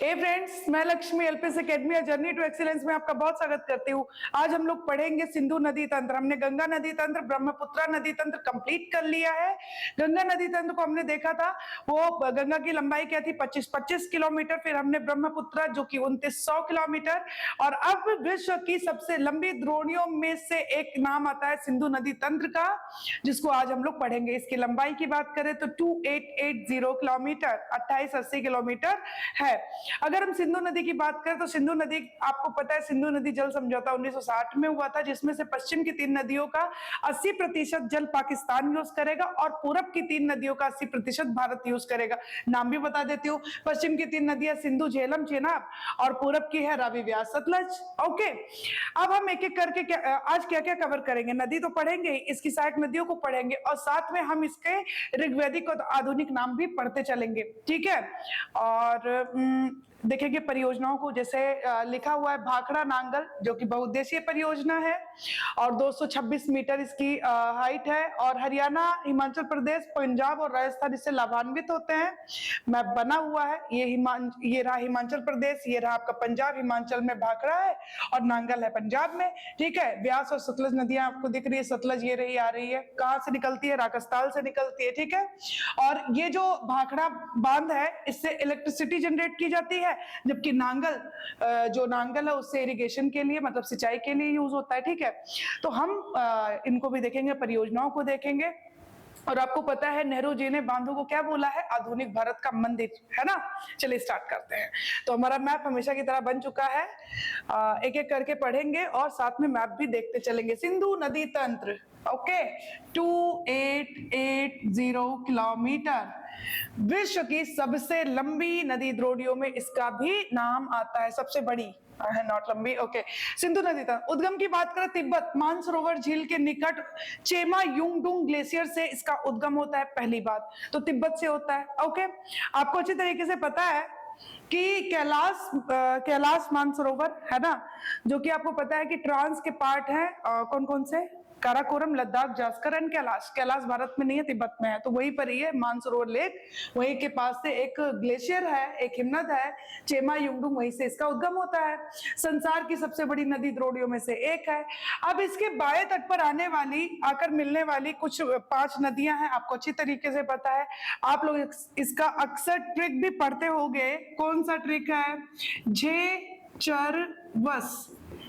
हे friends, मैं Lakshmi LPS academy journey to excellence में आपका बहुत स्वागत करती हूँ। आज हम लोग पढ़ेंगे सिंधु नदी तंत्र। हमने गंगा नदी तंत्र, ब्रह्मपुत्रा नदी तंत्र कंप्लीट कर लिया है। गंगा नदी तंत्र को हमने देखा था, वो गंगा की लंबाई क्या थी, 25 किलोमीटर। फिर हमने ब्रह्मपुत्रा जो कि 2900 किलोमीटर। और अब विश्व की सबसे लंबी द्रोणियों में से एक नाम आता है सिंधु नदी तंत्र का, जिसको आज हम लोग पढ़ेंगे। इसकी लंबाई की बात करें तो 2880 किलोमीटर, 2880 किलोमीटर है। अगर हम सिंधु नदी की बात करें तो सिंधु नदी, आपको पता है सिंधु नदी जल समझौता 1960 में हुआ था, जिसमें से पश्चिम की 3 नदियों का 80% जल पाकिस्तान यूज करेगा और पूरब की 3 नदियों का 80% भारत यूज करेगा। नाम भी बता देती हूँ, पश्चिम की 3 नदियां सिंधु, झेलम, चेनाब, और पूरब की है रावी, व्यास, सतलज। ओके, अब हम एक एक करके आज क्या क्या कवर करेंगे। नदी तो पढ़ेंगे, इसकी सहायक नदियों को पढ़ेंगे, और साथ में हम इसके ऋग्वैदिक और आधुनिक नाम भी पढ़ते चलेंगे, ठीक है। और देखेंगे परियोजनाओं को, जैसे लिखा हुआ है भाखड़ा नांगल, जो कि बहुउद्देशीय परियोजना है और 226 मीटर इसकी हाइट है। और हरियाणा, हिमाचल प्रदेश, पंजाब और राजस्थान इससे लाभान्वित होते हैं। मैप बना हुआ है, ये रहा हिमाचल प्रदेश, ये रहा आपका पंजाब। हिमाचल में भाखड़ा है और नांगल है पंजाब में, ठीक है। व्यास और सतलज नदियां आपको दिख रही है, सतलज ये रही, आ रही है, कहां से निकलती है, राकसताल से निकलती है, ठीक है। और ये जो भाखड़ा बांध है, इससे इलेक्ट्रिसिटी जनरेट की जाती है, जबकि नांगल, जो नांगल है उससे इरिगेशन के लिए, मतलब सिंचाई के लिए यूज होता है, ठीक है। तो हम इनको भी देखेंगे, परियोजनाओं को देखेंगे। और आपको पता है नेहरू जी ने बांधों को क्या बोला है, आधुनिक भारत का मंदिर, है ना। चलिए स्टार्ट करते हैं। तो हमारा मैप हमेशा की तरह बन चुका है, एक एक करके पढ़ेंगे और साथ में मैप भी देखते चलेंगे। सिंधु नदी तंत्र, ओके, 2880 किलोमीटर, विश्व की सबसे लंबी नदी द्रोणियों में इसका भी नाम आता है, सबसे बड़ी है, नॉट लंबी, ओके। सिंधु नदी तंत्र उद्गम की बात करें, तिब्बत मानसरोवर झील के निकट चेमा युंगडुंग ग्लेशियर से इसका उद्गम होता है, पहली बात तो तिब्बत से होता है, ओके। आपको अच्छी तरीके से पता है कि कैलाश मानसरोवर है ना, जो कि आपको पता है कि ट्रांस के पार्ट है, कौन कौन से, काराकोरम, लद्दाख, जास्कर एंड कैलाश। कैलाश भारत में नहीं है, तिब्बत में है, तो वहीं पर ही है मानसरोवर लेक, वहीं के पास से एक ग्लेशियर है, एक हिमनद है, चेमा युंगडुंग, वहीं से इसका उद्गम होता है। संसार की सबसे बड़ी नदी द्रोणियों में से एक है। अब इसके बाएं तट पर आकर मिलने वाली कुछ 5 नदियां हैं, आपको अच्छी तरीके से पता है। आप लोग इसका अक्सर ट्रिक भी पढ़ते होंगे। कौन सा ट्रिक है,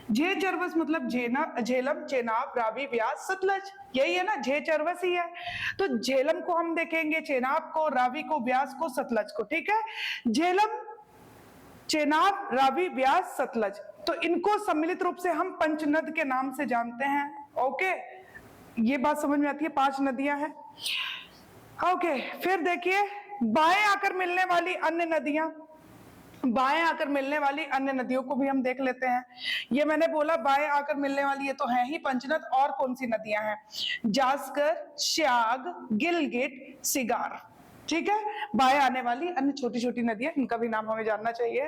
झेचरवस मतलब झेलम, चेनाब, रावी, व्यास, सतलज, यही है ना, झेचरवस ही है। तो झेलम को हम देखेंगे, चेनाब को, रावी को, व्यास को, सतलज को, ठीक है। झेलम, चेनाब, रावी, व्यास, सतलज, तो इनको सम्मिलित रूप से हम पंचनद के नाम से जानते हैं, ओके। ये बात समझ में आती है, 5 नदियां हैं, ओके। फिर देखिए बाएं आकर मिलने वाली अन्य नदियों को भी हम देख लेते हैं। ये मैंने बोला बाएं आकर मिलने वाली, ये तो है ही पंचनद। और कौन सी नदियां हैं, जास्कर, श्याग, गिलगिट, सिगार, ठीक है। बाएं आने वाली अन्य छोटी छोटी नदियां, इनका भी नाम हमें जानना चाहिए,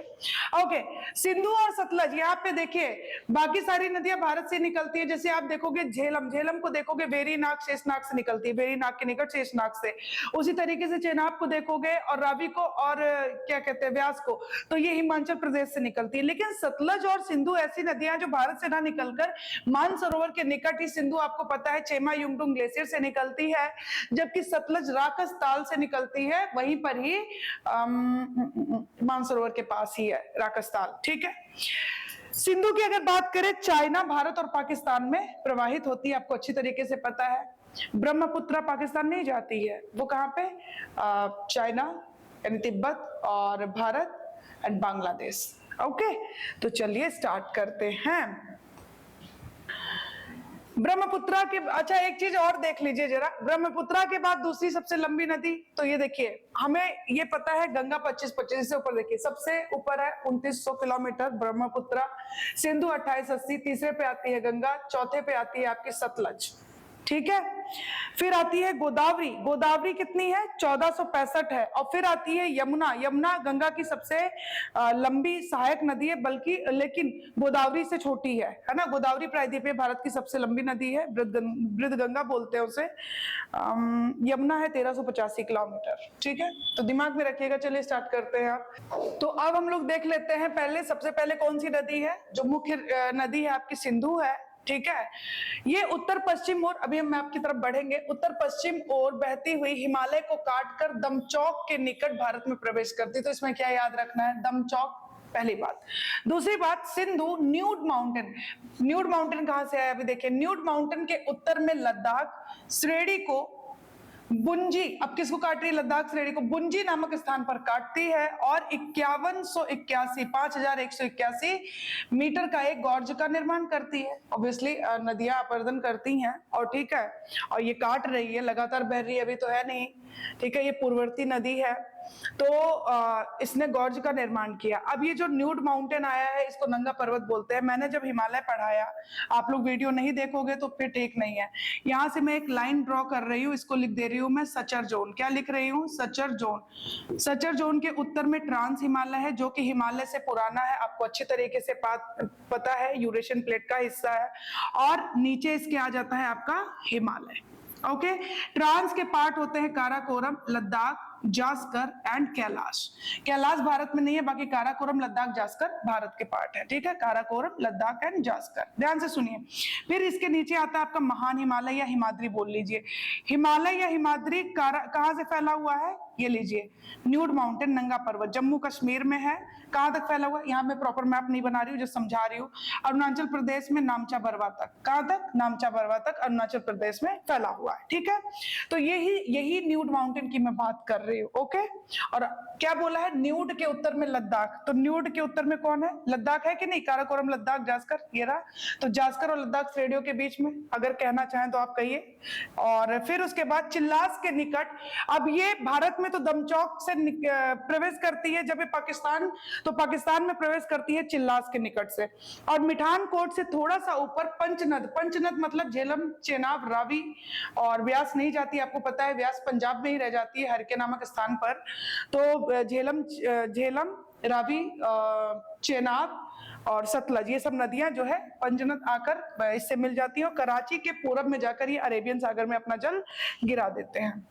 ओके। सिंधु और सतलज, यहाँ पे देखिए बाकी सारी नदियां भारत से निकलती है। जैसे आप देखोगे झेलम को देखोगे वेरीनाग, शेषनाग से निकलती है, वेरीनाग के निकट शेषनाग से। उसी तरीके से चेनाब को देखोगे, और रावी को, और क्या कहते हैं, व्यास को, तो ये हिमाचल प्रदेश से निकलती है। लेकिन सतलज और सिंधु ऐसी नदियां जो भारत से ना निकलकर मानसरोवर के निकट ही, सिंधु आपको पता है चेमा युंगडुंग ग्लेशियर से निकलती है, जबकि सतलज राकसताल से निकलती है, वहीं पर ही मानसरोवर के पास ही है राकसताल, ठीक है। सिंधु की अगर बात करें, चाइना, भारत और पाकिस्तान में प्रवाहित होती है, आपको अच्छी तरीके से पता है। ब्रह्मपुत्रा पाकिस्तान नहीं जाती है, वो कहां पे, चाइना यानी तिब्बत, और भारत एंड बांग्लादेश, ओके। तो चलिए स्टार्ट करते हैं। ब्रह्मपुत्रा के, अच्छा एक चीज और देख लीजिए जरा, ब्रह्मपुत्रा के बाद दूसरी सबसे लंबी नदी, तो ये देखिए, हमें ये पता है गंगा 25 से ऊपर, देखिए सबसे ऊपर है 2900 किलोमीटर ब्रह्मपुत्रा, सिंधु 2880, तीसरे पे आती है गंगा, चौथे पे आती है आपकी सतलज, ठीक है। फिर आती है गोदावरी, गोदावरी कितनी है 1465 है। और फिर आती है यमुना, यमुना गंगा की सबसे लंबी सहायक नदी है, बल्कि लेकिन गोदावरी से छोटी है ना। गोदावरी प्रायद्वीपीय भारत की सबसे लंबी नदी है, बृहदगंगा बोलते हैं उसे। यमुना है 1385 किलोमीटर, ठीक है। तो दिमाग में रखिएगा। चलिए स्टार्ट करते हैं आप। तो अब हम लोग देख लेते हैं पहले, सबसे पहले कौन सी नदी है। जो मुख्य नदी है आपकी सिंधु है, ठीक है। ये उत्तर पश्चिम ओर, अभी हम मैप की तरफ बढ़ेंगे, उत्तर पश्चिम ओर बहती हुई हिमालय को काटकर दमचौक के निकट भारत में प्रवेश करती। तो इसमें क्या याद रखना है, दमचौक, पहली बात। दूसरी बात, Sindhu nude mountain, nude mountain कहां से आया अभी देखिए। न्यूड माउंटेन के उत्तर में लद्दाख श्रेणी को बुंजी, अब किसको काट रही है, लद्दाख श्रेणी को बुंजी नामक स्थान पर काटती है और 5181 मीटर का एक गॉर्ज का निर्माण करती है। ऑब्वियसली नदियां अपर्दन करती हैं, और ठीक है, और ये काट रही है, लगातार बह रही है, अभी तो है नहीं, ठीक है। ये पूर्ववर्ती नदी है, तो इसने गॉर्ज का निर्माण किया। अब ये जो न्यूड माउंटेन आया है, इसको नंगा पर्वत बोलते हैं। मैंने जब हिमालय पढ़ाया, आप लोग वीडियो नहीं देखोगे तो फिर ठीक नहीं है। यहाँ से मैं एक लाइन ड्रॉ कर रही हूँ, इसको लिख दे रही हूँ मैं सचर जोन। क्या लिख रही हूँ, सचर जोन। सचर जोन के उत्तर में ट्रांस हिमालय है, जो कि हिमालय से पुराना है, आपको अच्छे तरीके से पता है, यूरेशियन प्लेट का हिस्सा है। और नीचे इसके आ जाता है आपका हिमालय, ओके। ट्रांस के पार्ट होते हैं काराकोरम, लद्दाख, जास्कर एंड कैलाश। कैलाश भारत में नहीं है, बाकी काराकोरम, लद्दाख, जास्कर भारत के पार्ट है, ठीक है। काराकोरम, लद्दाख एंड जास्कर, ध्यान से सुनिए। फिर इसके नीचे आता है आपका महान हिमालय या हिमाद्री बोल लीजिए। हिमालय या हिमाद्री कहां से फैला हुआ है, ये लीजिए, न्यूड माउंटेन, नंगा पर्वत, जम्मू कश्मीर में है। कहां तक फैला हुआ है, यहाँ मैं प्रॉपर मैप नहीं बना रही हूँ, जो समझा रही हूँ। अरुणाचल प्रदेश में नामचा बरवा तक, कहां तक, नामचा बरवा तक अरुणाचल प्रदेश में फैला हुआ है, ठीक है। तो यही न्यूड माउंटेन की मैं बात कर रही हूँ, ओके। और क्या बोला है, न्यूड के उत्तर में लद्दाख, तो न्यूड के उत्तर में कौन है, लद्दाख है कि नहीं, काराकोरम, लद्दाख, जास्कर, ये रहा। तो जास्कर और लद्दाख श्रेणियों के बीच में, अगर कहना चाहें तो आप कहिए। और फिर उसके बाद चिल्लास के निकट, अब ये भारत में तो दमचौक से प्रवेश करती है, जब ये पाकिस्तान, तो पाकिस्तान में प्रवेश करती है चिल्लास के निकट से। और मिठान कोट से थोड़ा सा ऊपर पंचनद, पंचनद मतलब झेलम, चेनाब, रावी, और व्यास नहीं जाती, आपको पता है व्यास पंजाब में ही रह जाती है, हरके नामक स्थान पर। तो झेलम, रावी, चेनाब और सतलज, ये सब नदियां जो है पंचनद आकर इससे मिल जाती है, और कराची के पूरब में जाकर ये अरेबियन सागर में अपना जल गिरा देते हैं,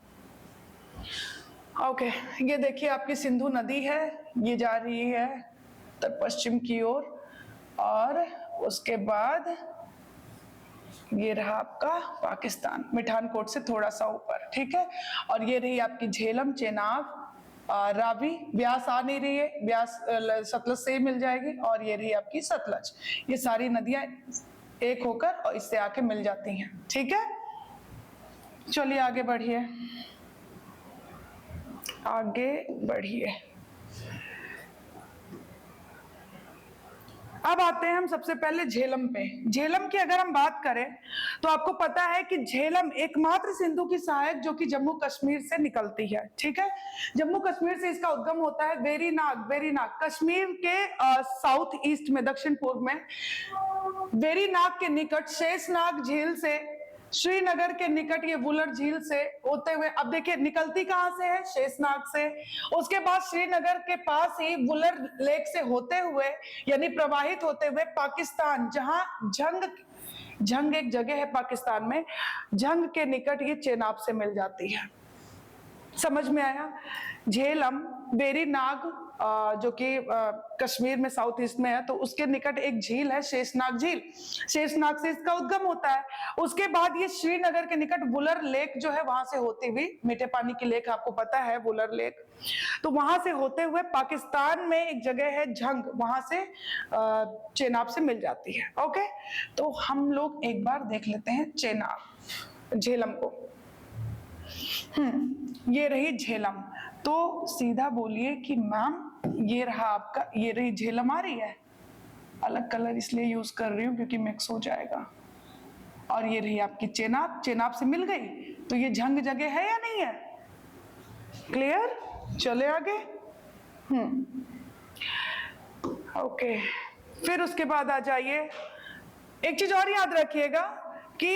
ओके। ये देखिए आपकी सिंधु नदी है, ये जा रही है उत्तर पश्चिम की ओर, और उसके बाद ये रहा आपका पाकिस्तान, मिठान कोट से थोड़ा सा ऊपर, ठीक है। और ये रही आपकी झेलम, चेनाब, रावी, व्यास आ नहीं रही है, व्यास सतलज से ही मिल जाएगी। और ये रही आपकी सतलज। ये सारी नदियां एक होकर और इससे आके मिल जाती हैं, ठीक है। चलिए आगे बढ़िए, आगे बढ़िए। अब आते हैं हम सबसे पहले झेलम पे। झेलम की अगर हम बात करें तो आपको पता है कि झेलम एकमात्र सिंधु की सहायक जो कि जम्मू कश्मीर से निकलती है, ठीक है। जम्मू कश्मीर से इसका उद्गम होता है वेरीनाग, वेरीनाग कश्मीर के साउथ ईस्ट में, दक्षिण पूर्व में, वेरीनाग के निकट शेषनाग झील से, श्रीनगर के निकट ये वुलर झील से होते हुए, अब देखिए निकलती कहां से है, शेषनाग से। उसके बाद श्रीनगर के पास ही वुलर लेक से होते हुए, यानी प्रवाहित होते हुए पाकिस्तान, जहां झंग एक जगह है पाकिस्तान में, झंग के निकट ये चेनाब से मिल जाती है। समझ में आया। झेलम, वेरीनाग जो कि कश्मीर में साउथ ईस्ट में है, तो उसके निकट एक झील है शेषनाग झील, शेषनाग से इसका उद्गम होता है। उसके बाद ये श्रीनगर के निकट वुलर लेक जो है, वहां से होती हुई, मीठे पानी की लेक आपको पता है वुलर लेक, तो वहां से होते हुए पाकिस्तान में एक जगह है झंग, वहां से चेनाब से मिल जाती है, ओके। तो हम लोग एक बार देख लेते हैं चेनाब, झेलम को। ये रही झेलम, तो सीधा बोलिए कि मैम ये रहा आपका, ये रही झेलम। आ रही है, अलग कलर इसलिए यूज कर रही हूँ क्योंकि मिक्स हो जाएगा। और ये रही आपकी चेनाब, चेनाब से मिल गई, तो ये झंग जगह है या नहीं है, क्लियर। चले आगे। ओके, फिर उसके बाद आ जाइए, एक चीज और याद रखिएगा कि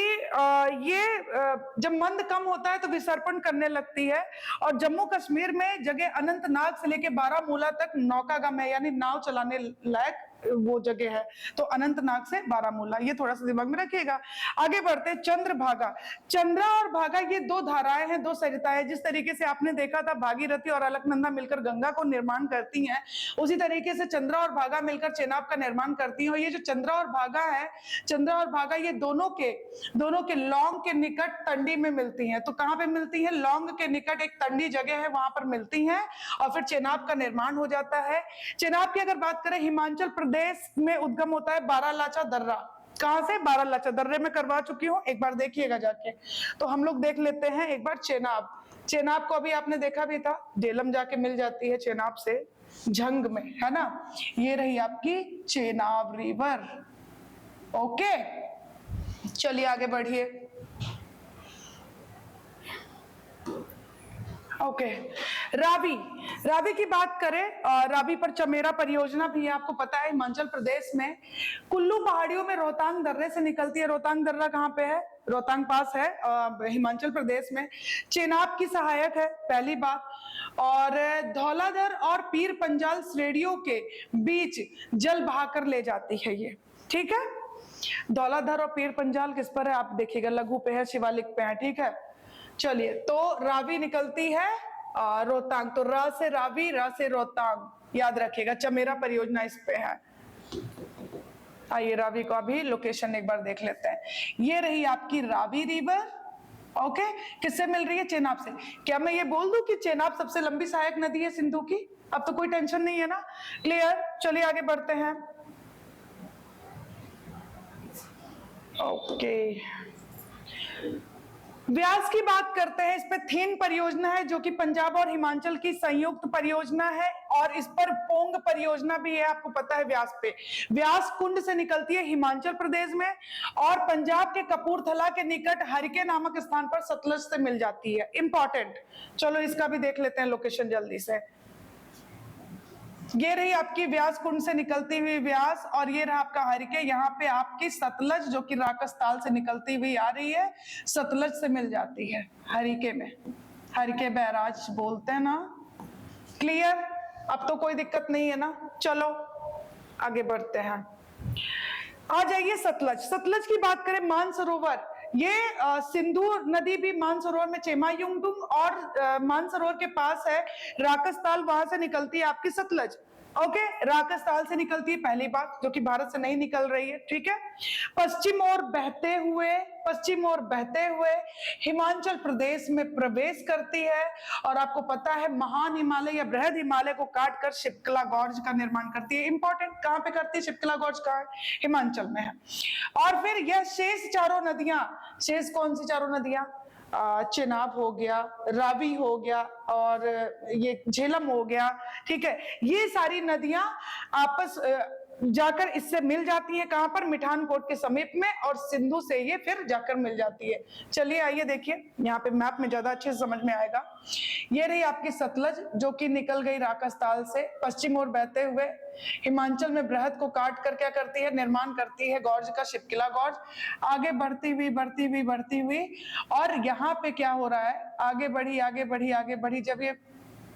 जब मंद कम होता है तो विसर्पण करने लगती है, और जम्मू कश्मीर में जगह अनंतनाग से लेके बारामूला तक नौकागम है, यानी नाव चलाने लायक वो जगह है। तो अनंतनाग से बारामूला, ये थोड़ा सा दिमाग में रखिएगा। आगे बढ़ते, चंद्रभागा। चंद्रा और भागा ये दो धाराएं हैं, दो सरिताएं। जिस तरीके से आपने देखा था भागीरथी और अलकनंदा मिलकर गंगा को निर्माण करती हैं, उसी तरीके से चंद्रा और भागा मिलकर चेनाब का निर्माण करती हैं। और ये जो चंद्रा और भागा है, चंद्रा और भागा ये दोनों के लौंग के निकट तंडी में मिलती हैं। तो कहां पे मिलती हैं? लौंग के निकट एक तंडी जगह है, वहां पर मिलती हैं, और फिर चेनाब का निर्माण हो जाता है। चेनाब की अगर बात करें, हिमाचल प्रदेश में उद्गम होता है बारालाचा दर्रा। कहां से? बारालाचा दर्रे में करवा चुकी हूं, एक बार देखिएगा जाके। तो हम लोग देख लेते हैं एक बार चेनाब। चेनाब को अभी आपने देखा भी था, झेलम जाके मिल जाती है चेनाब से झंग में, है ना। ये रही आपकी चेनाब रिवर। ओके, चलिए आगे बढ़िए। ओके, रावी। रावी की बात करें, रावी पर चमेरा परियोजना भी है, आपको पता है हिमाचल प्रदेश में कुल्लू पहाड़ियों में रोहतांग दर्रे से निकलती है। रोहतांग दर्रा कहाँ पे है? रोहतांग पास है हिमाचल प्रदेश में। चेनाब की सहायक है, पहली बात। और धौलाधर और पीर पंजाल श्रेणियों के बीच जल बहाकर ले जाती है ये, ठीक है। धौलाधर और पीर पंजाल किस पर है? आप देखिएगा, लघु पे है, शिवालिक पे है, ठीक है। चलिए, तो रावी निकलती है रोहतांग, तो र से रावी, र से रोहतांग, याद रखिएगा। चमेरा परियोजना इस पे है। आइए रावी को अभी लोकेशन एक बार देख लेते हैं। ये रही आपकी रावी रिवर। ओके, किससे मिल रही है? चेनाब से। क्या मैं ये बोल दूं कि चेनाब सबसे लंबी सहायक नदी है सिंधु की? अब तो कोई टेंशन नहीं है ना, क्लियर। चलिए आगे बढ़ते हैं। ओके, व्यास की बात करते हैं। इस पे थीन परियोजना है, जो कि पंजाब और हिमाचल की संयुक्त परियोजना है, और इस पर पोंग परियोजना भी है, आपको पता है व्यास पे। व्यास कुंड से निकलती है हिमाचल प्रदेश में, और पंजाब के कपूरथला के निकट हरिके नामक स्थान पर सतलज से मिल जाती है। इंपॉर्टेंट, चलो इसका भी देख लेते हैं लोकेशन जल्दी से। ये रही आपकी व्यास कुंड से निकलती हुई व्यास, और ये रहा आपका हरिके। यहाँ पे आपकी सतलज, जो कि राकसताल से निकलती हुई आ रही है, सतलज से मिल जाती है हरिके में। हरिके बैराज बोलते हैं ना, क्लियर। अब तो कोई दिक्कत नहीं है ना। चलो आगे बढ़ते हैं। आ जाइए सतलज। सतलज की बात करें, मानसरोवर। ये सिंधु नदी भी मानसरोवर में, चेमायुंगडुंग और मानसरोवर के पास है राकसताल, वहां से निकलती है आपकी सतलज। ओके, राकसताल से निकलती है, पहली बात, जो कि भारत से नहीं निकल रही है, ठीक है। पश्चिम ओर बहते हुए हिमाचल प्रदेश में प्रवेश करती है, और आपको पता है महान हिमालय या बृहद हिमालय को काट कर शिप्कला गॉर्ज का निर्माण करती है। इंपॉर्टेंट, कहां पे करती है? शिप्कला गॉर्ज कहां है? हिमाचल में है। और फिर यह शेष चारों नदियां, शेष कौन सी चारों नदियां? चेनाब हो गया, रावी हो गया, और ये झेलम हो गया, ठीक है। ये सारी नदियां आपस जाकर इससे मिल जाती है, कहां पर? मिठानकोट के समीप में, और सिंधु से ये फिर जाकर मिल जाती है। चलिए आइए देखिए, यहाँ पे मैप में ज्यादा अच्छे से समझ में आएगा। ये रही आपकी सतलज, जो कि निकल गई राकसताल से, पश्चिम ओर बहते हुए हिमाचल में बृहद को काट कर क्या करती है? निर्माण करती है गॉर्ज का, शिप्किला गॉर्ज। आगे बढ़ती हुई, और यहाँ पे क्या हो रहा है? आगे बढ़ी, जब ये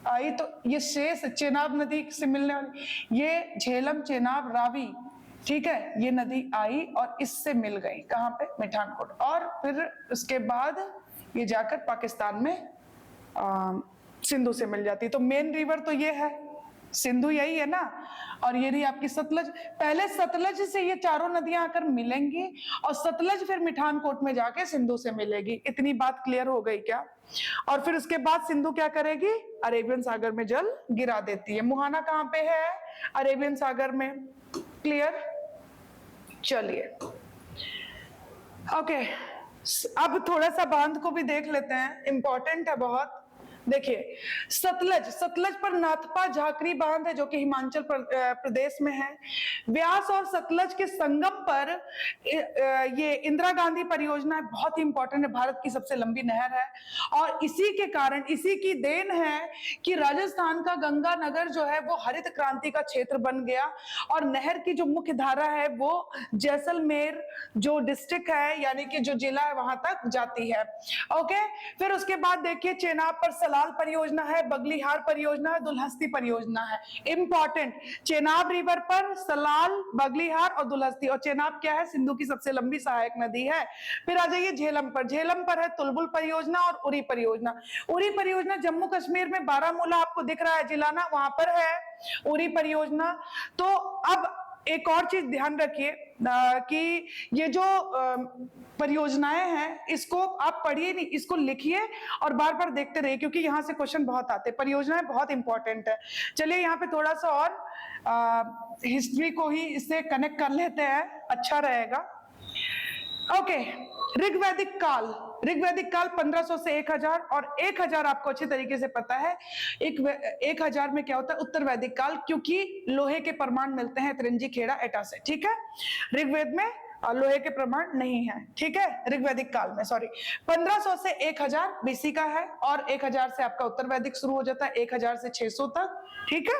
आई तो ये शेष चेनाब नदी से मिलने वाली, ये झेलम, चेनाब, रावी, ठीक है, ये नदी आई और इससे मिल गई। कहां पे? मिठानकोट। और फिर उसके बाद ये जाकर पाकिस्तान में सिंधु से मिल जाती है। तो मेन रिवर तो ये है, सिंधु यही है ना। और ये रही आपकी सतलज। पहले सतलज से ये चारों नदियां आकर मिलेंगी, और सतलज फिर मिठानकोट में जाके सिंधु से मिलेगी। इतनी बात क्लियर हो गई क्या? और फिर उसके बाद सिंधु क्या करेगी? अरेबियन सागर में जल गिरा देती है। मुहाना कहां पे है? अरेबियन सागर में, क्लियर। चलिए ओके, अब थोड़ा सा बांध को भी देख लेते हैं, इंपॉर्टेंट है बहुत। देखिए, सतलज, सतलज पर नाथपा झाकरी बांध है जो कि हिमाचल प्रदेश में है। व्यास और सतलज के संगम पर ये इंदिरा गांधी परियोजना है, बहुत ही इंपॉर्टेंट है, भारत की सबसे लंबी नहर है। और इसी के कारण, इसी की देन है कि राजस्थान का गंगानगर जो है वो हरित क्रांति का क्षेत्र बन गया और नहर की जो मुख्य धारा है वो जैसलमेर जो डिस्ट्रिक्ट है यानी कि जो जिला है वहां तक जाती है। ओके, फिर उसके बाद देखिए चेनाब पर सलाल परियोजना है, बगलीहार परियोजना है, दुल्हस्ती परियोजना है। इंपॉर्टेंट, चेनाब रिवर पर सलाल, बगलीहार और दुल्हस्ती। और चेनाब क्या है? सिंधु की सबसे लंबी सहायक नदी है। फिर आ जाइए झेलम पर, झेलम पर है तुलबुल परियोजना और उरी परियोजना। उरी परियोजना जम्मू कश्मीर में बारामूला आपको दिख रहा है जिला ना, वहां पर है उरी परियोजना। तो अब एक और चीज ध्यान रखिए कि ये जो परियोजनाएं हैं इसको आप पढ़िए नहीं, इसको लिखिए और बार बार देखते रहिए क्योंकि यहाँ से क्वेश्चन बहुत आते हैं। परियोजनाएं बहुत इंपॉर्टेंट है। चलिए यहाँ पे थोड़ा सा और हिस्ट्री को ही इससे कनेक्ट कर लेते हैं, अच्छा रहेगा। ओके, ऋग्वैदिक काल, ऋग्वैदिक काल 1500 से 1000 और 1000 आपको अच्छी तरीके से पता है। 1000 में क्या होता है? उत्तर वैदिक काल, क्योंकि लोहे के प्रमाण मिलते हैं त्रिंजी खेड़ा एटा से। ठीक है, ऋग्वेद में लोहे के प्रमाण नहीं है। ठीक है, ऋग्वैदिक काल में, सॉरी, 1500 से 1000 बीसी का है और 1000 से आपका उत्तर वैदिक शुरू हो जाता है, 1000 से 600 तक। ठीक है,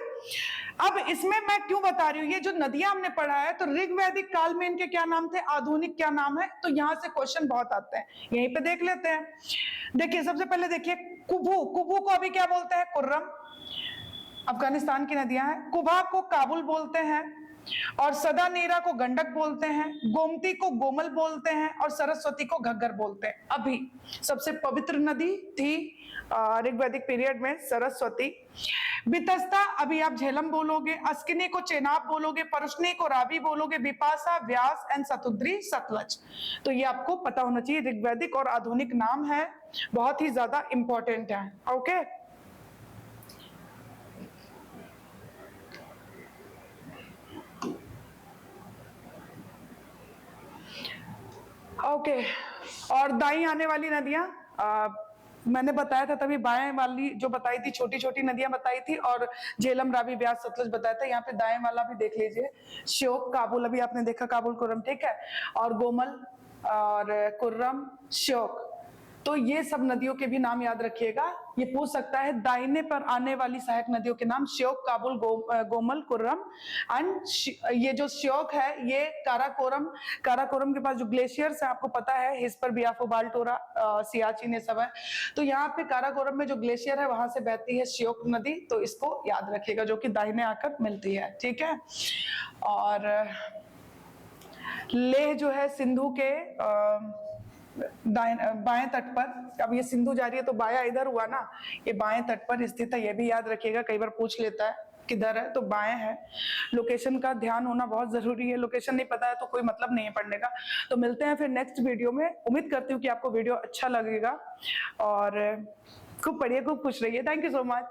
अब इसमें मैं क्यों बता रही हूँ, ये जो नदियां हमने पढ़ा है तो ऋग्वैदिक काल में इनके क्या नाम थे, आधुनिक क्या नाम है, तो यहां से क्वेश्चन बहुत आते हैं, यहीं पे देख लेते हैं। देखिए सबसे पहले देखिए कुबू, कुबू को अभी क्या बोलते हैं? कुर्रम, अफगानिस्तान की नदियां हैं। कुबा को काबुल बोलते हैं और सदा नीरा को गंडक बोलते हैं, गोमती को गोमल बोलते हैं और सरस्वती को घग्गर बोलते हैं। अभी सबसे पवित्र नदी थी ऋग्वैदिक पीरियड में सरस्वती। बितस्ता अभी आप झेलम बोलोगे, अस्किनी को चेनाब बोलोगे, परुष्णी को रावी बोलोगे, बिपाशा व्यास एंड सतुद्री सतलज। तो ये आपको पता होना चाहिए, ऋग्वैदिक और आधुनिक नाम है, बहुत ही ज्यादा इंपॉर्टेंट है। ओके, ओके, और दाई आने वाली नदियां मैंने बताया था तभी, बाएं वाली जो बताई थी छोटी छोटी नदियां बताई थी और झेलम रावी व्यास सतलज बताया था। यहाँ पे दाएं वाला भी देख लीजिए, श्योक काबुल अभी आपने देखा, काबुल कुर्रम, ठीक है, और गोमल और कुर्रम श्योक। तो ये सब नदियों के भी नाम याद रखिएगा। ये पूछ सकता है दाहिने पर आने वाली सहायक नदियों के नाम, श्योक, काबुल, गोमल, कुर्रम एंड ये जो श्योक है ये काराकोरम, काराकोरम के पास जो ग्लेशियर्स है आपको पता है, हिस्पर, बियाफो, बाल्टोरा, सियाचिन, ये सब है। तो यहाँ पे काराकोरम में जो ग्लेशियर है वहां से बहती है श्योक नदी, तो इसको याद रखिएगा, जो कि दाहिने आकर मिलती है। ठीक है, और लेह जो है सिंधु के बाएं तट पर, अब ये सिंधु जा रही है तो बाया इधर हुआ ना, ये बाएं तट पर स्थित है, ये भी याद रखिएगा, कई बार पूछ लेता है किधर है, तो बाएं है। लोकेशन का ध्यान होना बहुत जरूरी है, लोकेशन नहीं पता है तो कोई मतलब नहीं है पढ़ने का। तो मिलते हैं फिर नेक्स्ट वीडियो में, उम्मीद करती हूँ कि आपको वीडियो अच्छा लगेगा और खूब पढ़िए, खूब खुश रहिए। Thank you so much.